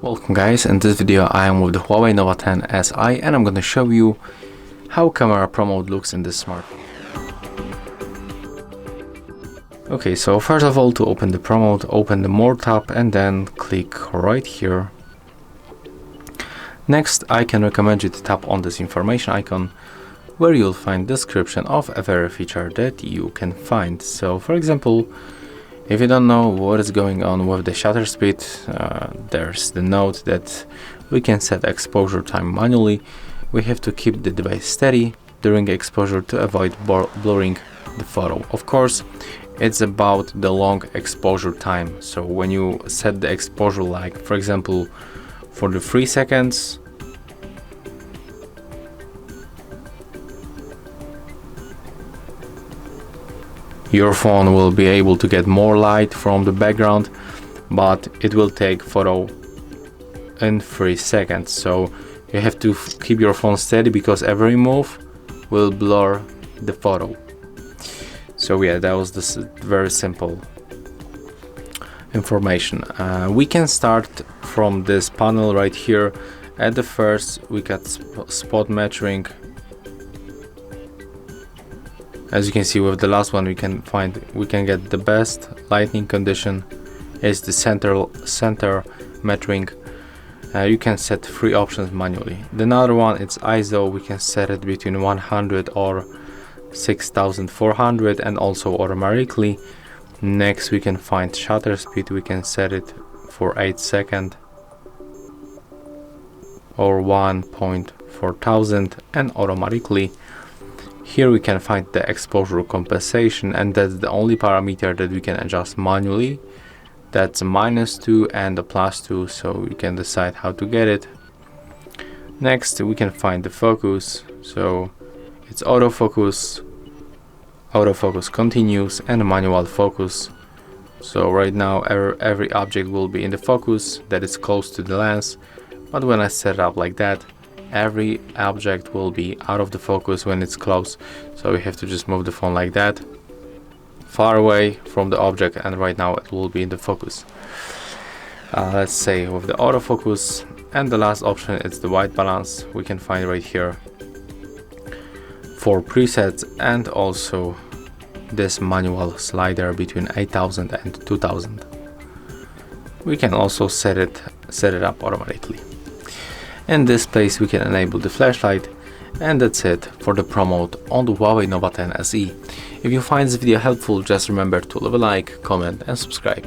Welcome guys, in this video I am with the Huawei Nova 10 SI and I'm going to show you how camera promote looks in this smartphone. Okay, so first of all, to open the promote, open the More tab and then click right here. Next, I can recommend you to tap on this information icon where you'll find description of every feature that you can find. So for example, if you don't know what is going on with the shutter speed, there's the note that we can set exposure time manually. We have to keep the device steady during exposure to avoid blurring the photo. Of course, it's about the long exposure time. So when you set the exposure, like for example for the 3 seconds, your phone will be able to get more light from the background, but it will take photo in 3 seconds. So you have to keep your phone steady because every move will blur the photo. So yeah, that was this very simple information. We can start from this panel right here. At the first, we got spot measuring. As you can see with the last one, we can get the best lighting condition is the center metering. You can set 3 options manually. The other one, it's ISO. We can set it between 100 or 6400 and also automatically. Next, we can find shutter speed. We can set it for 8 seconds or 1.4000 and automatically. Here we can find the exposure compensation, and that's the only parameter that we can adjust manually. That's a -2 and a +2, so you can decide how to get it. Next, we can find the focus. So it's autofocus, autofocus continuous, and manual focus. So right now every object will be in the focus that is close to the lens, but when I set it up like that, every object will be out of the focus when it's close. So we have to just move the phone like that, far away from the object, and right now it will be in the focus. Let's say with the autofocus, and the last option is the white balance. We can find right here 4 presets and also this manual slider between 8000 and 2000. We can also set it up automatically. In this place we can enable the flashlight, and that's it for the promote on the Huawei Nova 10 SE. If you find this video helpful, just remember to leave a like, comment and subscribe.